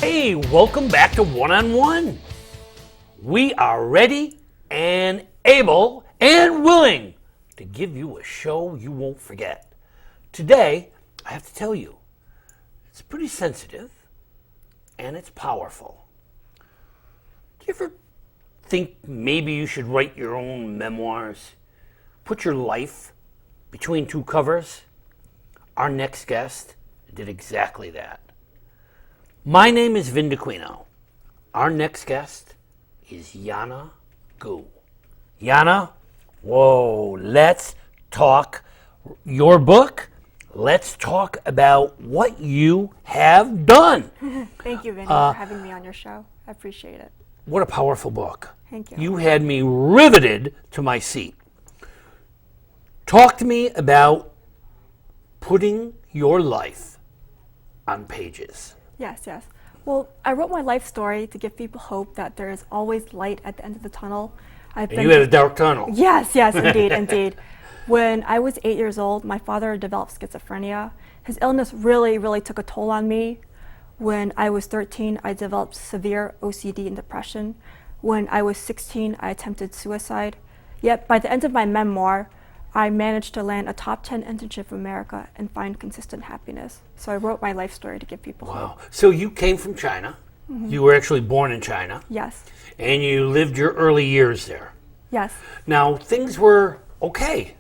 Hey, welcome back to One on One. We are ready and able and willing to give you a show you won't forget. Today, I have to tell you, it's pretty sensitive and it's powerful. Do you ever think maybe you should write your own memoirs? Put your life between two covers? Our next guest did exactly that. My name is Vin Dacquino. Our next guest is Yanna Guo. Yanna, whoa, let's talk your book. Let's talk about what you have done. Thank you, Vinny, for having me on your show. I appreciate it. What a powerful book. Thank you. You had me riveted to my seat. Talk to me about putting your life on pages. Yes. Well, I wrote my life story to give people hope that there is always light at the end of the tunnel. And you had a dark tunnel. Yes, indeed. When I was 8 years old, my father developed schizophrenia. His illness really took a toll on me. When I was 13, I developed severe OCD and depression. When I was 16, I attempted suicide. Yet by the end of my memoir, I managed to land a top 10 internship in America and find consistent happiness. So I wrote my life story to give people hope. Wow. So you came from China. Mm-hmm. You were actually born in China. Yes. And you lived your early years there. Yes. Now, things were okay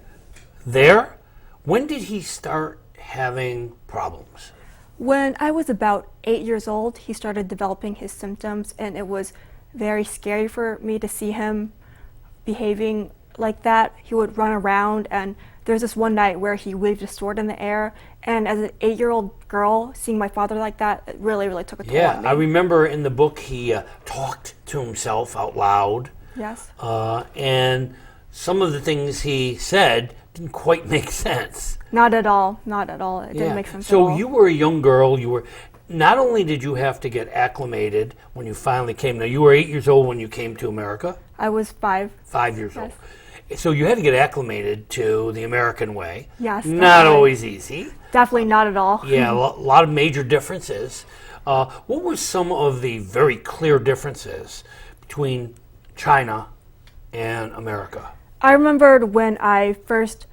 there. When did he start having problems? When I was about 8 years old, he started developing his symptoms, and it was very scary for me to see him behaving like that. He would run around, and there's this one night where he waved a sword in the air, and as an 8-year-old girl, seeing my father like that, it really took a toll on me. Yeah, I remember in the book he talked to himself out loud. Yes. And some of the things he said didn't quite make sense. Not at all. It didn't make sense at all. So you were a young girl. Not only did you have to get acclimated when you finally came. Now, you were 8 years old when you came to America? I was 5. 5 years old. So you had to get acclimated to the American way. Yes. Not always easy. Definitely not at all. Yeah, a lot of major differences. What were some of the very clear differences between China and America? I remembered when I first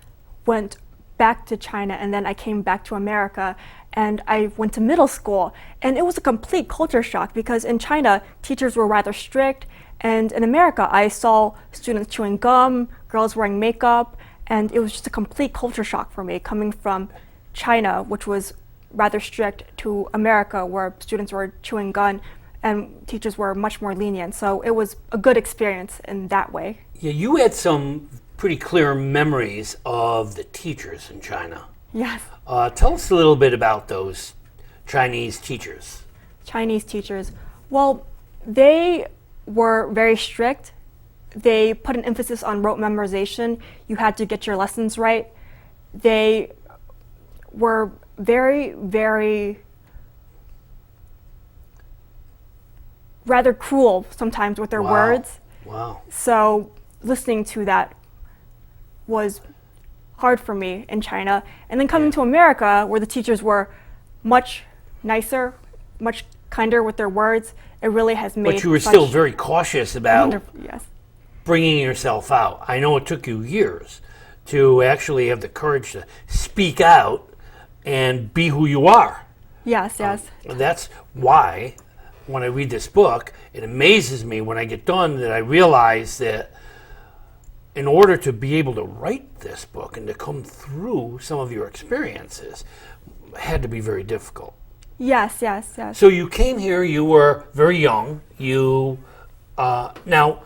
went back to China and then I came back to America and I went to middle school, and it was a complete culture shock because in China, teachers were rather strict, and in America, I saw students chewing gum, girls wearing makeup, and it was just a complete culture shock for me coming from China, which was rather strict, to America, where students were chewing gum and teachers were much more lenient. So it was a good experience in that way. Yeah, you had some pretty clear memories of the teachers in China. Yes. Tell us a little bit about those Chinese teachers. Chinese teachers. Well, they were very strict. They put an emphasis on rote memorization. You had to get your lessons right. They were very rather cruel sometimes with their words. Wow. So listening to that was hard for me in China. And then coming to America, where the teachers were much nicer, much kinder with their words, it really has made. But you were still very cautious about yes. bringing yourself out. I know it took you years to actually have the courage to speak out and be who you are. Yes. That's why when I read this book, it amazes me when I get done that I realize that in order to be able to write this book and to come through some of your experiences, it had to be very difficult. Yes. So you came here, you were very young. Now,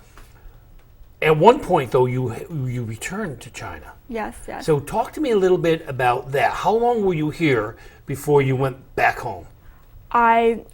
at one point, though, you returned to China. Yes. So talk to me a little bit about that. How long were you here before you went back home? I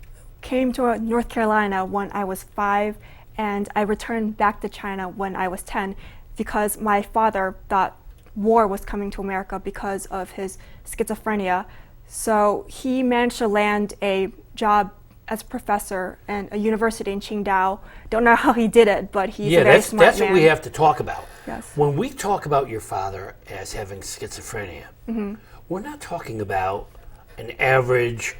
came to North Carolina when I was 5, and I returned back to China when I was 10 because my father thought war was coming to America because of his schizophrenia. So he managed to land a job as a professor in a university in Qingdao. Don't know how he did it, but he's a very smart man. That's what we have to talk about. Yes. When we talk about your father as having schizophrenia, we're not talking about an average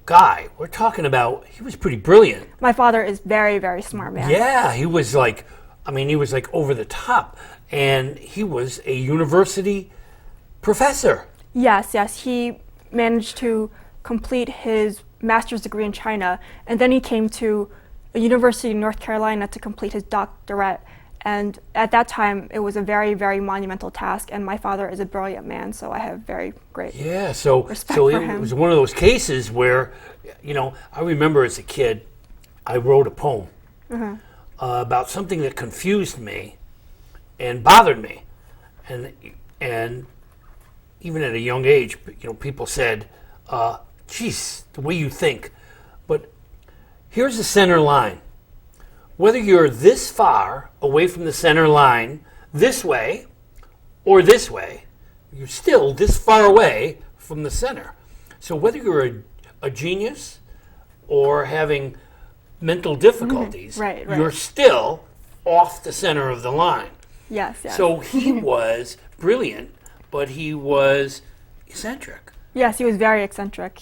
guy. We're talking about, he was pretty brilliant. My father is very, very smart man. Yeah, he was like, he was like over the top. And he was a university professor. Yes, yes. He managed to complete his master's degree in China, and then he came to a university in North Carolina to complete his doctorate. And at that time, it was a very, very monumental task, and my father is a brilliant man, so I have very great respect for him. It was one of those cases where, I remember as a kid, I wrote a poem about something that confused me and bothered me. And even at a young age, people said, geez, the way you think. But here's the center line. Whether you're this far away from the center line, this way, or this way, you're still this far away from the center. So whether you're a genius or having mental difficulties, right. you're still off the center of the line. Yes, yes. So he was brilliant, but he was eccentric. Yes, he was very eccentric.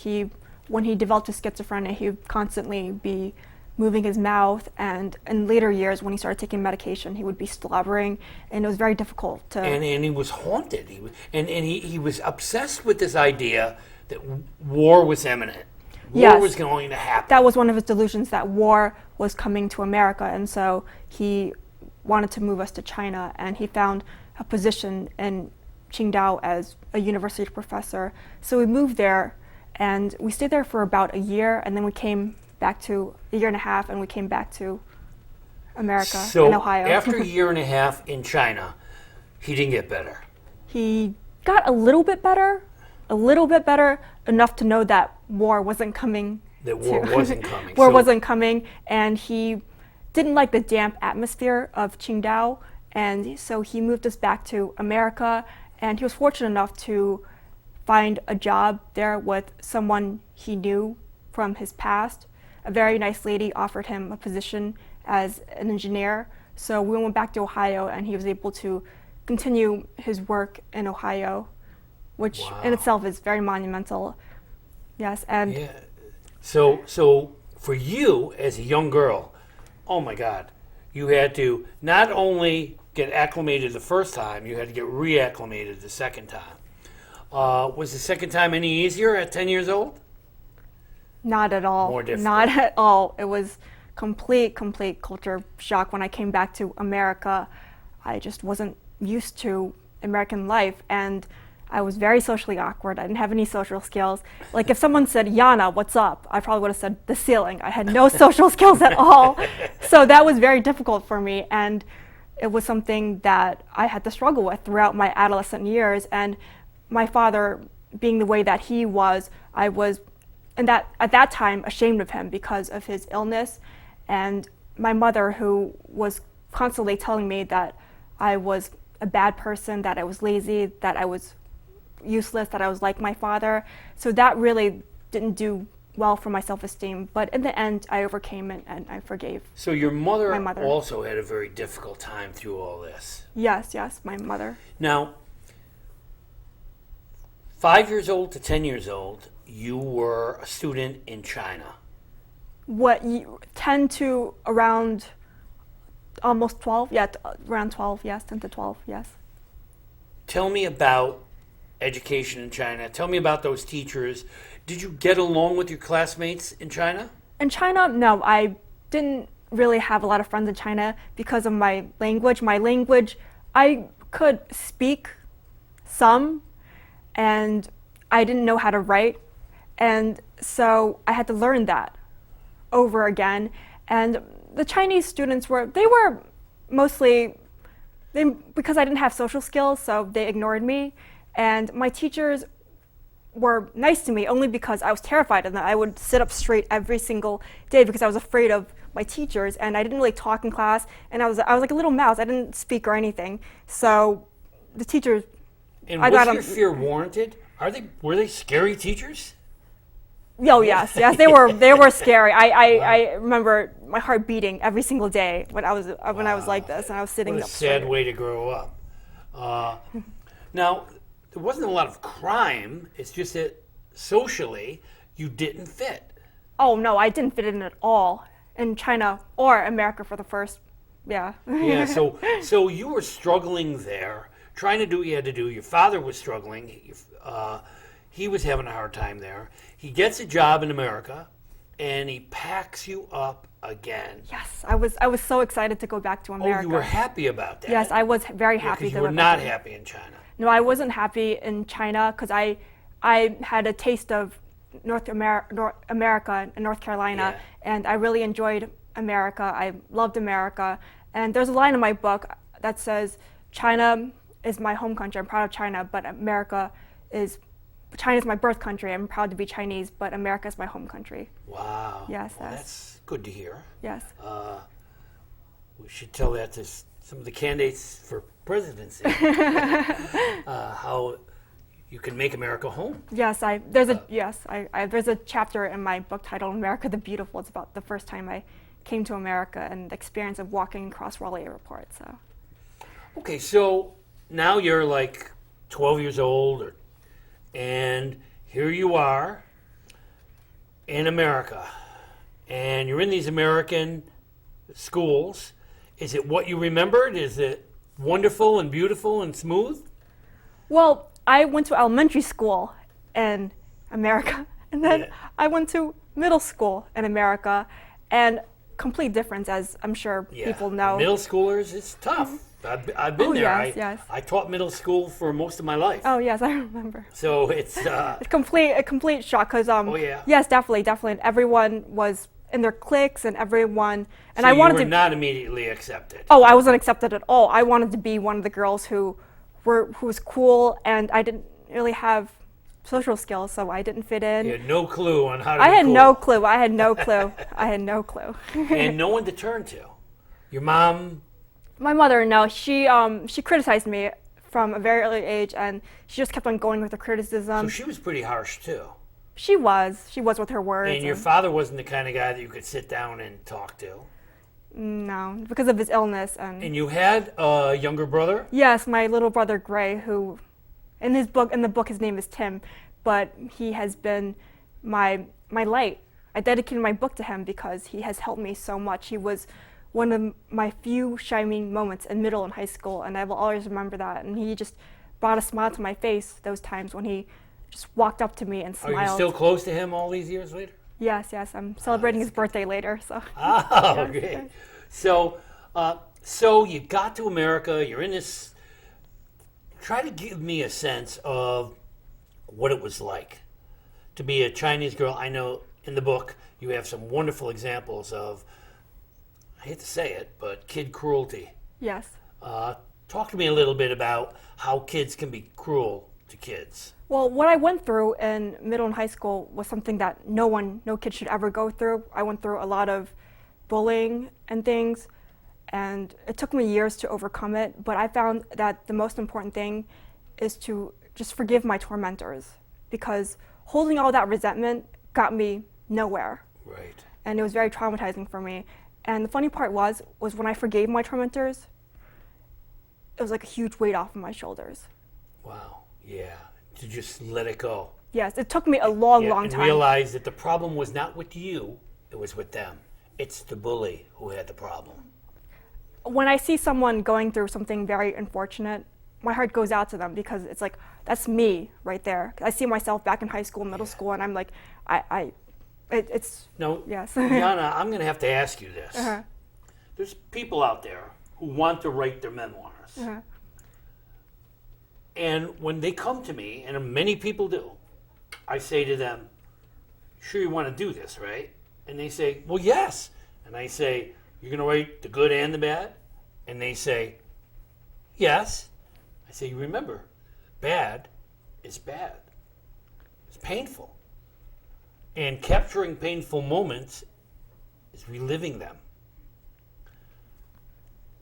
When he developed his schizophrenia, he would constantly be moving his mouth, and in later years, when he started taking medication, he would be slobbering, and it was very difficult to... And he was haunted. He was obsessed with this idea that war was imminent. War was going to happen. That was one of his delusions, that war was coming to America, and so he wanted to move us to China, and he found a position in Qingdao as a university professor. So we moved there, and we stayed there for about a year, and then we came back to a year and a half, and we came back to America in Ohio. So after a year and a half in China, he didn't get better. He got a little bit better, enough to know that war wasn't coming. That war wasn't coming. War wasn't coming, and he didn't like the damp atmosphere of Qingdao, and so he moved us back to America, and he was fortunate enough to find a job there with someone he knew from his past. A very nice lady offered him a position as an engineer, so we went back to Ohio, and he was able to continue his work in Ohio, which in itself is very monumental. Yes, and yeah. So for you as a young girl, oh my God, you had to not only get acclimated the first time, you had to get reacclimated the second time. Was the second time any easier at 10 years old? Not at all. More difficult. Not at all. It was complete culture shock when I came back to America. I just wasn't used to American life, and I was very socially awkward. I didn't have any social skills. Like if someone said, Yanna, what's up? I probably would have said, the ceiling. I had no social skills at all. So that was very difficult for me, and it was something that I had to struggle with throughout my adolescent years. And my father, being the way that he was, I was at that time ashamed of him because of his illness. And my mother, who was constantly telling me that I was a bad person, that I was lazy, that I was useless, that I was like my father. So that really didn't do well for my self-esteem. But in the end, I overcame it, and I forgave. So your my mother also had a very difficult time through all this. Yes, my mother. Now, 5 years old to 10 years old, you were a student in China. 10 to around almost 12? Yeah, around 12, yes, 10 to 12, yes. Tell me about education in China. Tell me about those teachers. Did you get along with your classmates in China? In China, no, I didn't really have a lot of friends in China because of my language. My language, I could speak some, and I didn't know how to write. And so I had to learn that over again. And the Chinese students were mostly, because I didn't have social skills, so they ignored me. And my teachers were nice to me only because I was terrified of them. I would sit up straight every single day because I was afraid of my teachers, and I didn't really talk in class, and I was like a little mouse. I didn't speak or anything. So the teachers... And was your fear warranted? Were they scary teachers? Oh yes, they were scary. I remember my heart beating every single day when I was like this, and I was sitting up straight. What a sad way to grow up. Now, there wasn't a lot of crime. It's just that socially you didn't fit. Oh no, I didn't fit in at all in China or America for the first, yeah. Yeah, so you were struggling there, trying to do what you had to do. Your father was struggling. He was having a hard time there. He gets a job in America, and he packs you up again. Yes, I was so excited to go back to America. Oh, you were happy about that. Yes, I was very happy. Because you were not happy in China. No, I wasn't happy in China because I had a taste of North America and North Carolina, and I really enjoyed America. I loved America. And there's a line in my book that says, China is my home country. I'm proud of China, but China is my birth country. I'm proud to be Chinese, but America is my home country. Wow. Yes, well, that's good to hear. Yes. We should tell that to some of the candidates for presidency. How you can make America home. Yes, there's a chapter in my book titled "America the Beautiful." It's about the first time I came to America and the experience of walking across Raleigh Airport. So. Okay, so now you're like 12 years old, and here you are in America, and you're in these American schools. Is it what you remembered? Is it wonderful and beautiful and smooth? Well, I went to elementary school in America, and then I went to middle school in America, and complete difference, as I'm sure people know. Middle schoolers, it's tough. I've been there. Yes. I taught middle school for most of my life. Oh yes, I remember. So it's a complete shock because yeah. Yes, definitely. And everyone was in their cliques and everyone, and so I wanted you to were not immediately accepted. Oh, I wasn't accepted at all. I wanted to be one of the girls who was cool, and I didn't really have social skills, so I didn't fit in. You had no clue on how to be I had cool. no clue. I had no clue. I had no clue. And no one to turn to. Your mom? My mother, no, she criticized me from a very early age, and she just kept on going with the criticism. So she was pretty harsh too. She was with her words. And your father wasn't the kind of guy that you could sit down and talk to. No, because of his illness. And you had a younger brother? Yes, my little brother Gray, who, in the book, his name is Tim, but he has been my light. I dedicated my book to him because he has helped me so much. He was one of my few shining moments in middle and high school, and I will always remember that. And he just brought a smile to my face those times when he just walked up to me and smiled. Are you still close to him all these years later? Yes. I'm celebrating his birthday later. So. Oh, yes, great. yes. So you got to America. You're in this. Try to give me a sense of what it was like to be a Chinese girl. I know in the book you have some wonderful examples of, I hate to say it, but kid cruelty. Yes. Talk to me a little bit about how kids can be cruel to kids. Well, what I went through in middle and high school was something that no kid should ever go through. I went through a lot of bullying and things, and it took me years to overcome it, but I found that the most important thing is to just forgive my tormentors, because holding all that resentment got me nowhere. Right. And it was very traumatizing for me. And the funny part was when I forgave my tormentors, it was like a huge weight off of my shoulders. Wow, yeah, to just let it go. Yes, it took me a long and time. Realize that the problem was not with you, it was with them. It's the bully who had the problem. When I see someone going through something very unfortunate, my heart goes out to them, because it's like, that's me right there. I see myself back in high school, middle school, and I'm like, it's... No, yes. Yanna, I'm going to have to ask you this. There's people out there who want to write their memoirs. And when they come to me, and many people do, I say to them, sure you want to do this, right? And they say, well, yes. And I say, you're going to write the good and the bad? And they say, yes. I say, remember, bad is bad. It's painful. And capturing painful moments is reliving them.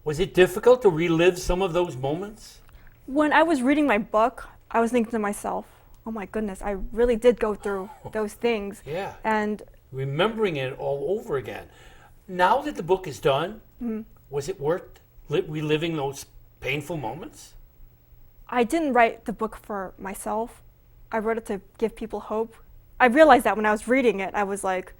Was it difficult to relive some of those moments? When I was reading my book, I was thinking to myself, oh my goodness, I really did go through those things. Yeah. And remembering it all over again. Now that the book is done, was it worth reliving those painful moments? I didn't write the book for myself. I wrote it to give people hope. I realized that when I was reading it, I was like,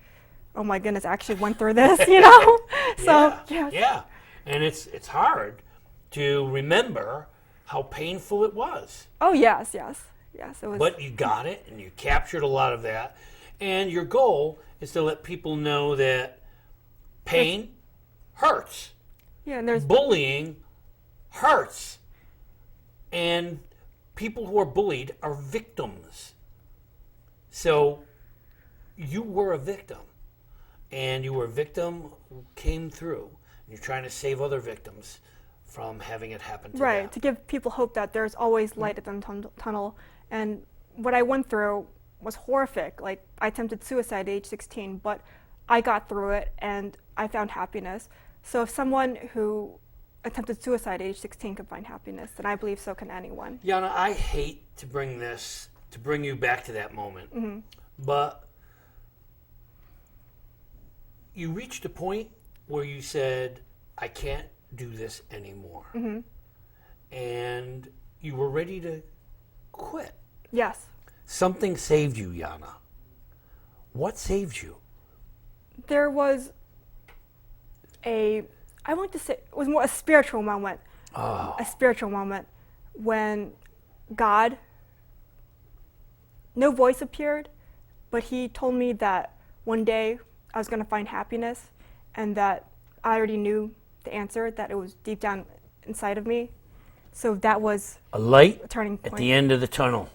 oh my goodness, I actually went through this, you know? So, Yeah, yeah. And it's hard to remember how painful it was. Oh, yes, yes. Yes, it was. But you got it, and you captured a lot of that. And your goal is to let people know that pain hurts. Yeah, and there's Bullying hurts. And people who are bullied are victims. So you were a victim. And you were a victim who came through. And you're trying to save other victims from having it happen to them. right, to give people hope that there's always light at the tunnel. And what I went through was horrific. Like, I attempted suicide at age 16, but I got through it and I found happiness. So if someone who attempted suicide at age 16 can find happiness, then I believe so can anyone. Yanna, I hate to bring you back to that moment, but you reached a point where you said, I can't do this anymore. And you were ready to quit. Yes. Something saved you, Yanna. What saved you? There was I want to say, it was more a spiritual moment. Oh. A spiritual moment when God, no voice appeared, but he told me that one day I was going to find happiness and that I already knew the answer, that it was deep down inside of me. So that was A light a turning point. at the end of the tunnel.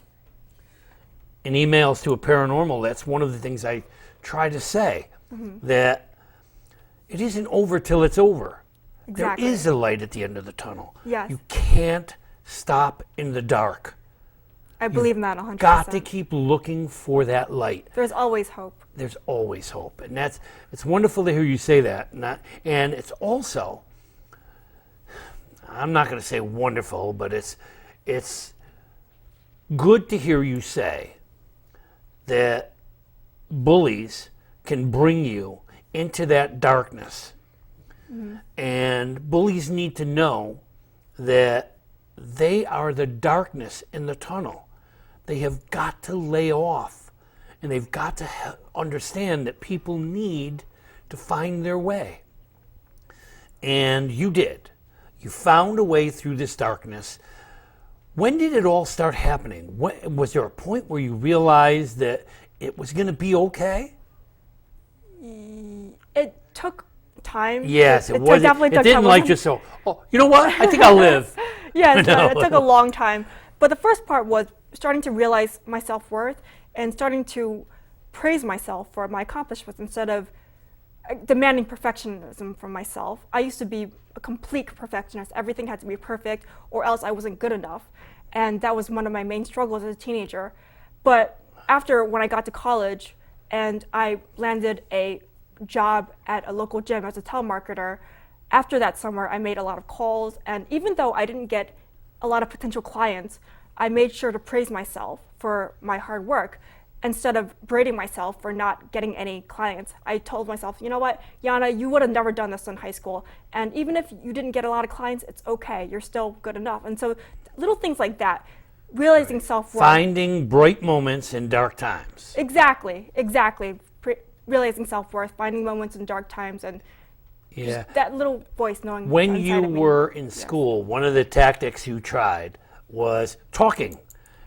In emails to a paranormal, that's one of the things I try to say, that it isn't over till it's over. Exactly. There is a light at the end of the tunnel. Yes. You can't stop in the dark. I believe in that 100%. Got to keep looking for that light. There's always hope. There's always hope. And it's wonderful to hear you say that. And it's also, I'm not going to say wonderful, but it's good to hear you say that bullies can bring you into that darkness. And bullies need to know that they are the darkness in the tunnel. They have got to lay off, and they've got to understand that people need to find their way. And you did. You found a way through this darkness. When did it all start happening? Was there a point where you realized that it was going to be okay? It took time. Yes, it was. Definitely It took didn't time. like just so, oh, you know what? I think I'll live. Yeah, No. it took a long time. But the first part was starting to realize my self-worth and starting to praise myself for my accomplishments instead of demanding perfectionism from myself. I used to be a complete perfectionist. Everything had to be perfect or else I wasn't good enough. And that was one of my main struggles as a teenager. But when I got to college and I landed a job at a local gym as a telemarketer, after that summer I made a lot of calls, and even though I didn't get a lot of potential clients, I made sure to praise myself for my hard work. Instead of berating myself for not getting any clients, I told myself, you know what, Yanna, you would have never done this in high school. And even if you didn't get a lot of clients, it's okay. You're still good enough. And so little things like that, realizing self-worth. Finding bright moments in dark times. Exactly. Realizing self-worth, finding moments in dark times, and just that little voice knowing When inside you of me. were in school, one of the tactics you tried was talking.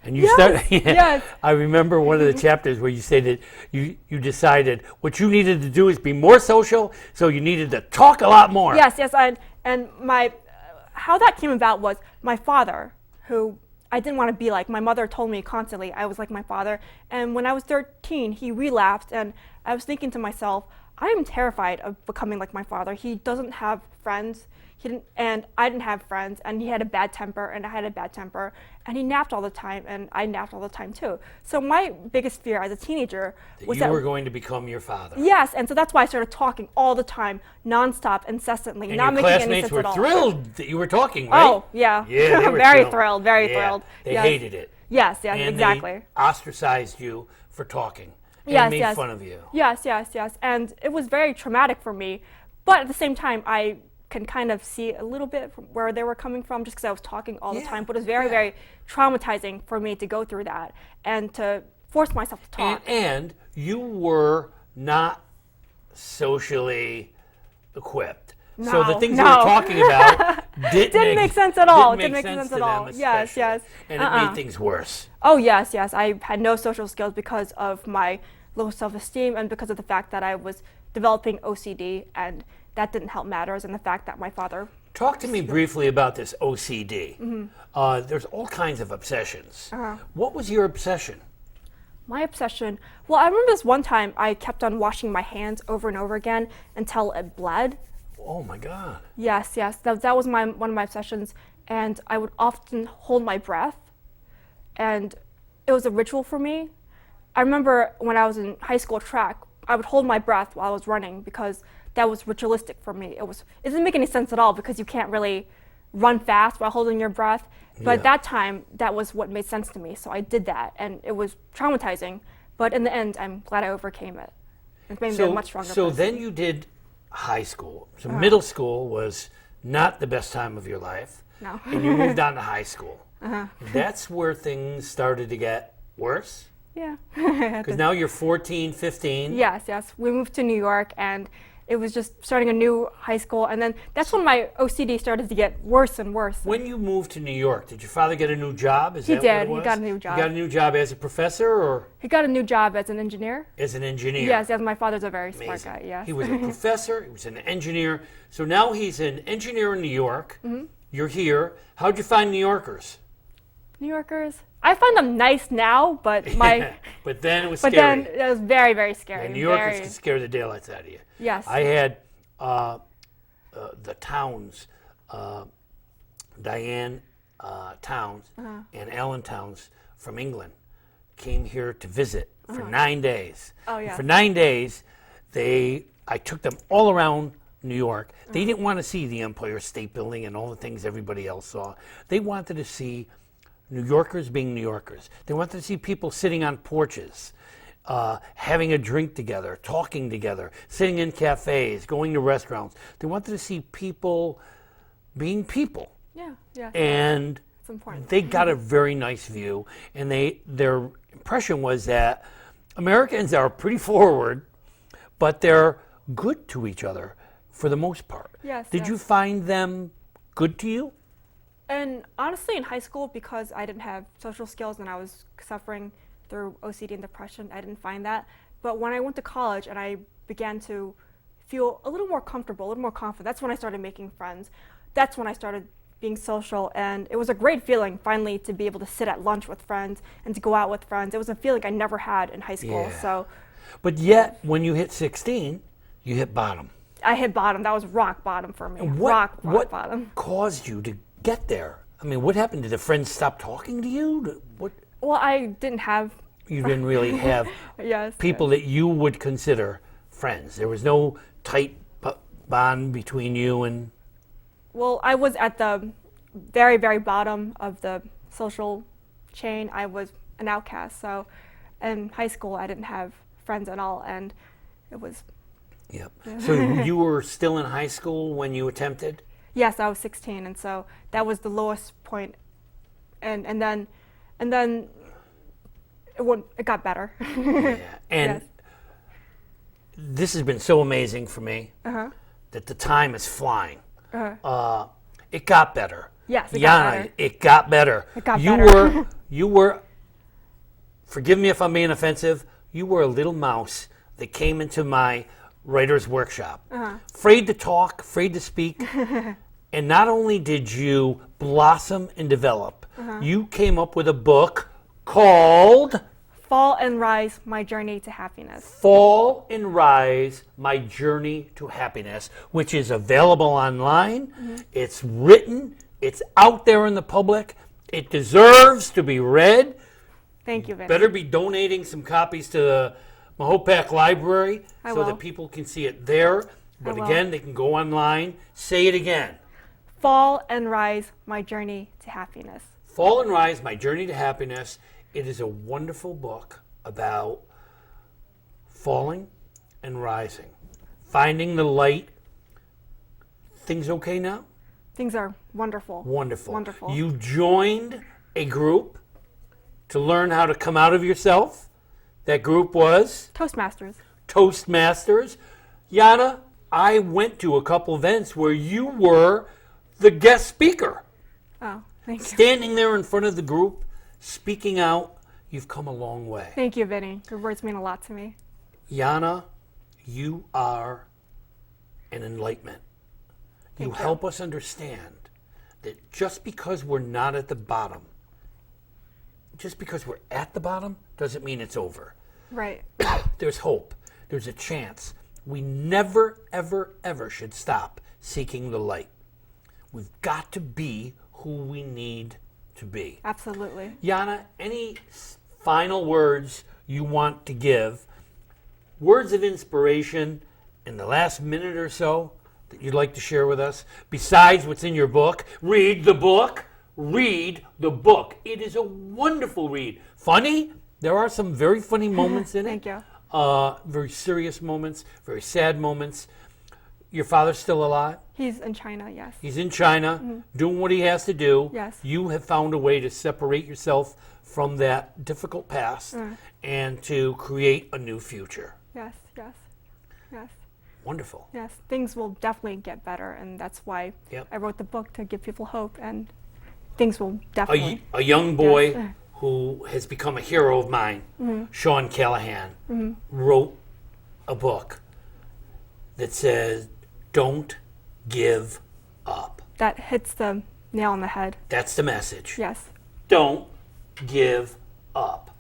And you Yes, started. yes. I remember one of the chapters where you said that you decided what you needed to do is be more social, so you needed to talk a lot more. Yes, and my how that came about was my father, who I didn't want to be like. My mother told me constantly I was like my father, and when I was 13, he relapsed, and I was thinking to myself, I am terrified of becoming like my father. He doesn't have friends. And I didn't have friends, and he had a bad temper, and I had a bad temper, and he napped all the time, and I napped all the time too. So my biggest fear as a teenager was that you were going to become your father. Yes, and so that's why I started talking all the time, nonstop, incessantly, And not your making any classmates sense were at all. thrilled that you were talking, right? Oh, yeah. Yeah, they were very thrilled. very Yeah, thrilled. They Yes. hated it. Yes, And exactly. they ostracized you for talking and Yes, made yes. fun of you. Yes, and it was very traumatic for me, but at the same time, I can kind of see a little bit from where they were coming from just because I was talking all the time, but it was very traumatizing for me to go through that and to force myself to talk. And you were not socially equipped. So the No, things no. you were talking about didn't make sense at all. Didn't make sense at all. Yes, yes. And it made things worse. Oh, yes, yes. I had no social skills because of my low self-esteem and because of the fact that I was developing OCD, and that didn't help matters, and the fact that my father... Talk to me briefly about this OCD. There's all kinds of obsessions. What was your obsession? My obsession... Well, I remember this one time I kept on washing my hands over and over again until it bled. Oh my God. Yes, yes. That was one of my obsessions, and I would often hold my breath, and it was a ritual for me. I remember when I was in high school track, I would hold my breath while I was running because that was ritualistic for me. It didn't make any sense at all because you can't really run fast while holding your breath. But at that time, that was what made sense to me. So I did that, and it was traumatizing. But in the end, I'm glad I overcame it. It made me a much stronger person. Then you did high school. So middle school was not the best time of your life. No. And you moved on to high school. That's where things started to get worse? Yeah. Because now you're 14, 15. Yes, yes. We moved to New York, and it was just starting a new high school. And then that's when my OCD started to get worse and worse. When you moved to New York, did your father get a new job? He did. He got a new job. He got a new job as a professor, or? He got a new job as an engineer. As an engineer. Yes, yes. My father's a very Amazing. smart guy, yes. He was a professor, he was an engineer. So now he's an engineer in New York. You're here. How'd you find New Yorkers? New Yorkers? I find them nice now, but but then it was but scary. then it was very, very scary. And New Yorkers can scare the daylights out of you. Yes. I had the Towns, Diane Towns and Alan Towns from England came here to visit for 9 days. Oh, yeah. For 9 days, I took them all around New York. They didn't want to see the Empire State Building and all the things everybody else saw. They wanted to see New Yorkers being New Yorkers. They wanted to see people sitting on porches, having a drink together, talking together, sitting in cafes, going to restaurants. They wanted to see people being people. Yeah, yeah. And it's important. they got a very nice view, and their impression was that Americans are pretty forward, but they're good to each other for the most part. Yes. Did you find them good to you? And honestly, in high school, because I didn't have social skills and I was suffering through OCD and depression, I didn't find that. But when I went to college and I began to feel a little more comfortable, a little more confident, that's when I started making friends. That's when I started being social, and it was a great feeling finally to be able to sit at lunch with friends and to go out with friends. It was a feeling I never had in high school. Yeah. So, but yet, when you hit 16, you hit bottom. I hit bottom. That was rock bottom for me. And rock what bottom. caused you to get there? I mean, what happened? Did the friends stop talking to you? What? Well, I didn't have... You didn't really have yes, people that you would consider friends. There was no tight bond between you and... Well, I was at the very, very bottom of the social chain. I was an outcast. So in high school, I didn't have friends at all, and it was... Yep. So you were still in high school when you attempted? Yes, I was 16, and so that was the lowest point. And then it got better. Yeah. And yes. This has been so amazing for me that the time is flying. It got better. Yes, it Yanna, got better. it got better. It got you better. you were, forgive me if I'm being offensive, you were a little mouse that came into my writer's workshop. Afraid to talk, afraid to speak. And not only did you blossom and develop, you came up with a book called Fall and Rise, My Journey to Happiness. Fall and Rise, My Journey to Happiness, which is available online. It's written. It's out there in the public. It deserves to be read. Thank you, Vin. Better be donating some copies to the Mahopac Library so will. that people can see it there. But will. again, they can go online. Say it again. Fall and Rise, My Journey to Happiness. Fall and Rise, My Journey to Happiness. It is a wonderful book about falling and rising, finding the light. Things okay now? Things are wonderful. Wonderful. Wonderful. You joined a group to learn how to come out of yourself. That group was Toastmasters. Toastmasters. Yanna, I went to a couple events where you were the guest speaker. Oh, thank you. Standing there in front of the group, speaking out. You've come a long way. Thank you, Vinny. Your words mean a lot to me. Yanna, you are an enlightenment. You help us understand that just because we're not at the bottom, just because we're at the bottom, doesn't mean it's over. Right. There's hope. There's a chance. We never, ever, ever should stop seeking the light. We've got to be who we need to be. Absolutely. Yanna, any final words you want to give, words of inspiration in the last minute or so that you'd like to share with us, besides what's in your book? Read the book. Read the book. It is a wonderful read. Funny. There are some very funny moments in it. Thank you. Very serious moments, very sad moments. Your father's still alive? He's in China, yes. He's in China, doing what he has to do. Yes. You have found a way to separate yourself from that difficult past and to create a new future. Yes, yes, yes. Wonderful. Yes, things will definitely get better, and that's why Yep. I wrote the book, to give people hope, and things will definitely. A young boy Yes. who has become a hero of mine, Sean Callahan, wrote a book that says, "Don't give up." That hits the nail on the head. That's the message. Yes. Don't give up.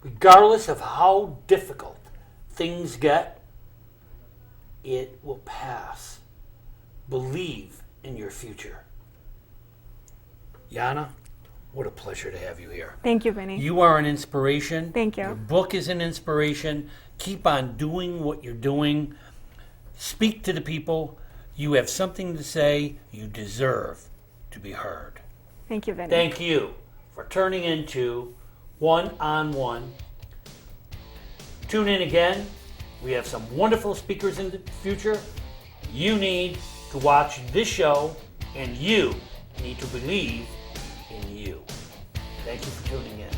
Regardless of how difficult things get, it will pass. Believe in your future. Yanna, what a pleasure to have you here. Thank you, Vinny. You are an inspiration. Thank you. Your book is an inspiration. Keep on doing what you're doing. Speak to the people. You have something to say. You deserve to be heard. Thank you, Vinny. Thank you for turning into One-on-One. Tune in again. We have some wonderful speakers in the future. You need to watch this show, and you need to believe in you. Thank you for tuning in.